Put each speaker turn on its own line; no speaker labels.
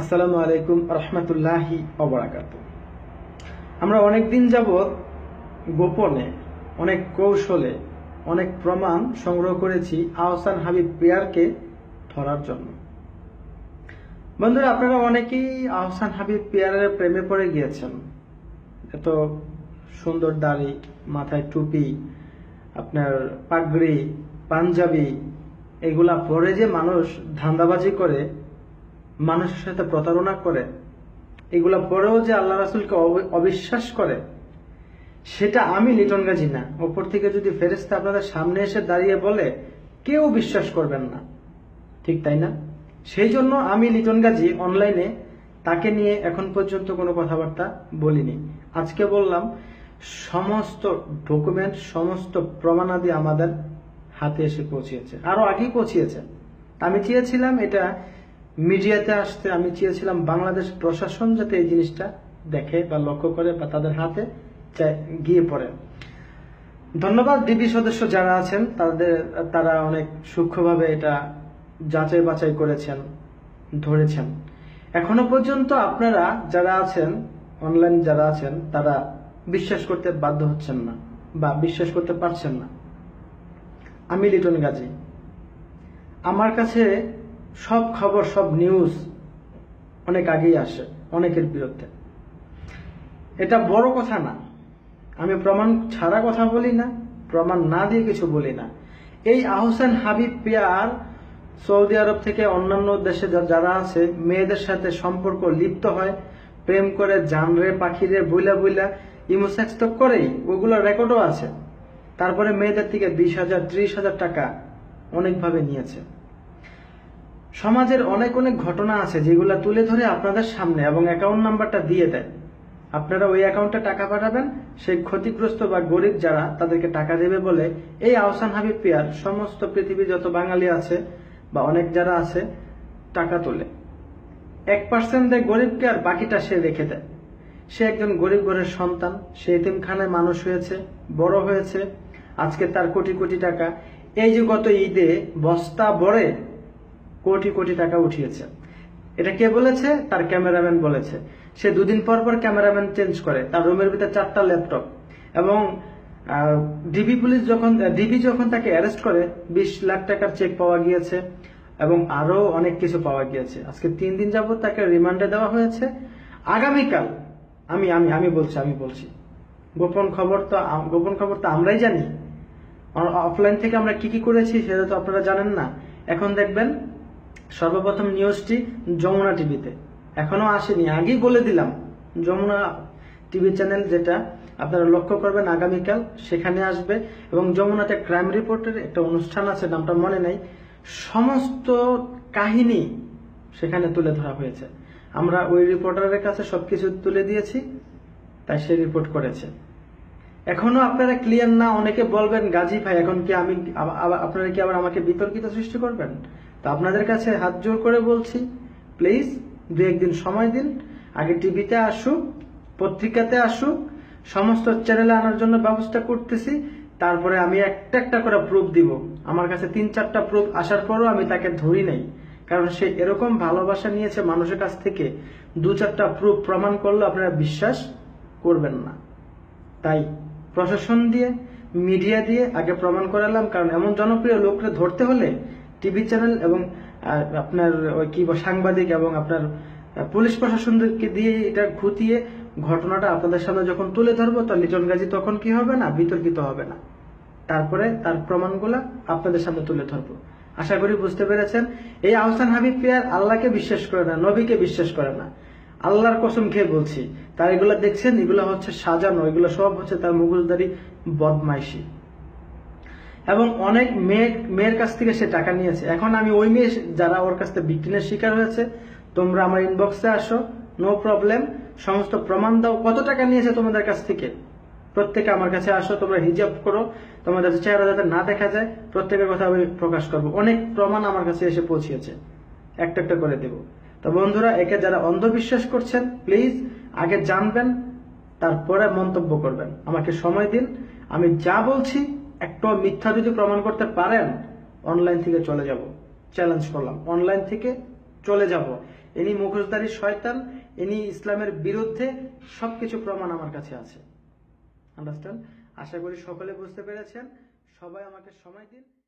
আসসালামু আলাইকুম রহমতুল্লাহি ওবারাকাতুহু। আমরা অনেক দিন যাবৎ গোপনে অনেক কৌশলে অনেক প্রমাণ সংগ্রহ করেছি আহসান হাবিব পেয়ারকে ধরার জন্য। বন্ধুরা, আপনারা অনেকেই আহসান হাবিব পেয়ারের প্রেমে পড়ে গিয়েছেন। এত সুন্দর দাড়ি, মাথায় টুপি, আপনার পাগড়ি, পাঞ্জাবি, এগুলা পরে যে মানুষ ধান্দাবাজি করে, মানুষের সাথে প্রতারণা করে, এগুলা পরেও যে আল্লাহ রাসূলকে অবিশ্বাস করে, সেটা আমি লিটন গাজী না, ওপর থেকে যদি ফেরেশতা আপনাদের সামনে এসে দাঁড়িয়ে বলে, কেউ বিশ্বাস করবেন না। ঠিক তাই না? সেই জন্য আমি লিটন গাজী অনলাইনে তাকে নিয়ে এখন পর্যন্ত কোনো কথাবার্তা বলিনি। আজকে বললাম, সমস্ত ডকুমেন্ট, সমস্ত প্রমাণাদি আমাদের হাতে এসে পৌঁছিয়েছে, আরো আগেই পৌঁছিয়েছে। আমি চেয়েছিলাম এটা মিডিয়াতে আসতে, আমি চেয়েছিলাম বাংলাদেশ প্রশাসন যাতে এই জিনিসটা দেখে বা লক্ষ্য করে বা তাদের হাতে গিয়ে পড়ে। ধন্যবাদ ডিবি সদস্য যারা আছেন, তারা অনেক সূক্ষ্মভাবে এটা যাচাই বাছাই করেছেন, ধরেছেন। এখনো পর্যন্ত আপনারা যারা আছেন, অনলাইন যারা আছেন, তারা বিশ্বাস করতে বাধ্য হচ্ছেন না বা বিশ্বাস করতে পারছেন না। আমি লিটন গাজী, আমার কাছে সব খবর, সব নিউজ অনেক আগেই আসে অনেকের বিরুদ্ধে। এটা বড় কথা না, আমি প্রমাণ ছাড়া কথা বলি না, প্রমাণ না দিয়ে কিছু বলি না। এই আহসান হাবিব পেয়ার সৌদি আরব থেকে অন্যান্য দেশে যারা আছে, মেয়েদের সাথে সম্পর্ক লিপ্ত হয়, প্রেম করে, জানরে পাখিরে বুইলা বুইলা ইমোসেক্স তো করেই, ওগুলো রেকর্ডও আছে। তারপরে মেয়েদের থেকে 20,000 30,000 টাকা অনেকভাবে নিয়েছে। সমাজের অনেক অনেক ঘটনা আছে যেগুলা তুলে ধরে আপনাদের সামনে এবং অ্যাকাউন্ট নাম্বারটা দিয়ে দেয়। আপনারা ওই অ্যাকাউন্টে টাকা পাঠাবেন, সেই ক্ষতিগ্রস্ত বা গরিব যারা, তাদেরকে টাকা দেবে বলে এই আহসান হাবিব পেয়ার সমস্ত পৃথিবী যত বাঙালি আছে বা অনেক যারা আছে, টাকা তোলে। 1% দেয় গরিবকে, আর বাকিটা সে রেখে দেয়। সে একজন গরিব ঘরের সন্তান, সে এতিমখানায় মানুষ হয়েছে, বড় হয়েছে, আজকে তার কোটি কোটি টাকা। এই যে গত ঈদে বস্তা ভরে কোটি কোটি টাকা উঠিয়েছে। এটা কে বলেছে? তার ক্যামেরাম্যান বলেছে। সে দুদিন পর পর ক্যামেরাম্যান চেঞ্জ করে, তার রুমের ভিতরে 4টা ল্যাপটপ। এবং ডিবি যখন তাকে অ্যারেস্ট করে, 20 লাখ টাকার চেক পাওয়া গিয়েছে এবং আরো অনেক কিছু পাওয়া গিয়েছে। আজকে 3 দিন যাবত তাকে রিমান্ডে দেওয়া হয়েছে। আগামীকাল আমি বলছি গোপন খবর তো আমরাই জানি। অফলাইন থেকে আমরা কি কি করেছি সেটা তো আপনারা জানেন না। এখন দেখবেন সর্বপ্রথম নিউজটি যমুনা টিভিতে, এখনো আসেনি, আগেই বলে দিলাম। যমুনা টিভি চ্যানেল, যেটা আপনারা লক্ষ্য করবেন, আগামীকাল সেখানে আসবে। এবং যমুনাতে ক্রাইম রিপোর্টের একটা অনুষ্ঠান আছে, নামটা মনে নাই, সমস্ত কাহিনী সেখানে তুলে ধরা হয়েছে। আমরা ওই রিপোর্টারের কাছে সবকিছু তুলে দিয়েছি, তাই সে রিপোর্ট করেছে। এখনো আপনারা ক্লিয়ার না। অনেকে বলবেন, গাজী ভাই এখন কি আপনারা কি আবার আমাকে বিতর্কিত সৃষ্টি করবেন? তো আপনাদের কাছে হাত জোর করে বলছি, প্লিজ 2-1 দিন সময় দিন। আগে টিভিতে আসুক, পত্রিকাতে আসুক, সমস্ত চ্যানেলে আনার জন্য ব্যবস্থা করতেছি। তারপরে আমি একটা একটা করে প্রুফ দিব। আমার কাছে 3-4টা প্রুফ আসার পরও আমি তাকে ধরি নাই, কারণ সে এরকম ভালোবাসা নিয়েছে মানুষের কাছ থেকে। 2-4টা প্রুফ প্রমাণ করলে আপনারা বিশ্বাস করবেন না। তাই প্রশাসন দিয়ে, মিডিয়া দিয়ে আগে প্রমাণ করালাম, কারণ এমন জনপ্রিয় লোককে ধরতে হলে টিভি চ্যানেল এবং আপনার সাংবাদিক এবং আপনার পুলিশ প্রশাসনদেরকে দিয়ে এটা খুঁটিয়ে ঘটনাটা আপনাদের সামনে যখন তুলে ধরবো, তার লিটন গাজী তখন কি হবে না, বিতর্কিত হবে না। তারপরে তার প্রমাণগুলা আপনাদের সামনে তুলে ধরবো। আশা করি বুঝতে পেরেছেন। এই আহসান হাবিব পেয়ার আল্লাহকে বিশ্বাস করে না, নবীকে বিশ্বাস করে না। আল্লাহর কসম খেয়ে বলছি, তার এগুলা দেখছেন, এগুলো হচ্ছে সাজানো, এগুলো সব হচ্ছে তার মুখোশধারী বদমাইশি। এবং অনেক মেয়ের কাছ থেকে সে টাকা নিয়েছে। এখন আমি ওই মেয়ে যারা ওর কাছ থেকে বিক্রির শিকার হয়েছে, তোমরা আমার ইনবক্সে আসো, নো প্রবলেম, সমস্ত প্রমাণ দাও, কত টাকা নিয়েছে তোমাদের কাছ থেকে। প্রত্যেকে আমার কাছে আসো, তোমরা হিজাব করো, তোমাদের চেহারা যাতে না দেখা যায়, প্রত্যেকের কথা আমি প্রকাশ করবো। অনেক প্রমাণ আমার কাছে এসে পৌঁছিয়েছে, একটা একটা করে দেব। তো বন্ধুরা, একে যারা অন্ধবিশ্বাস করছেন, প্লিজ আগে জানবেন, তারপরে মন্তব্য করবেন। আমাকে সময় দিন, আমি যা বলছি একটা মিথ্যা যদি প্রমাণ করতে পারেন, অনলাইন থেকে চলে যাব। চ্যালেঞ্জ করলাম, অনলাইন থেকে চলে যাব। ইনি মুখোশধারী শয়তান, ইনি ইসলামের বিরুদ্ধে, সবকিছু প্রমাণ আমার কাছে আছে। আন্ডারস্ট্যান্ড? আশা করি সকলে বুঝতে পেরেছেন। সবাই আমাকে সময় দিন।